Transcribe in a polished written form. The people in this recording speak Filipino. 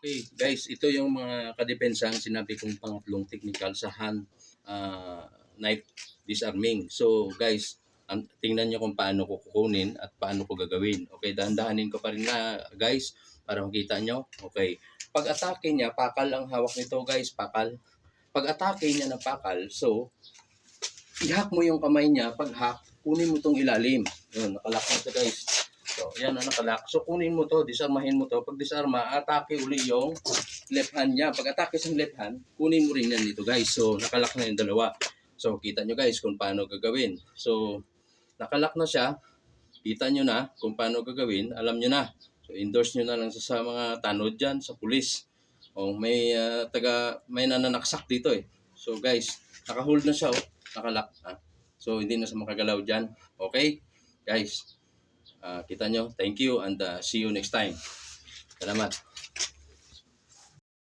Okay, guys, ito yung mga kadepensahan sinabi kong pangatlong technical sa hand knife disarming. So, guys, tingnan nyo kung paano ko kukunin at paano ko gagawin. Okay, dahan-dahanin ko pa rin na, guys, para makita nyo. Okay, pag atake niya, pakal ang hawak nito, guys, pakal. Pag atake niya na pakal, so, i-hack mo yung kamay niya. Pag hack, kunin mo tong ilalim. Yun, nakalock na ito, guys. So, yan ang nakalock. So, kunin mo to, disarmahin mo to. Pag disarma, atake uli yung left hand niya. Pag atake sa left hand, kunin mo rin yan dito, guys. So, nakalock na yung dalawa. So, kita nyo, guys, kung paano gagawin. So, nakalock na siya. Kita nyo na kung paano gagawin. Alam nyo na. So, endorse nyo na lang sa mga tanod dyan, sa pulis. O, may may nananaksak dito eh. So, guys, nakahold na siya, oh. Nakalock. So, hindi na sa makagalaw dyan. Okay? Guys, kita nyo. Thank you and see you next time. Salamat.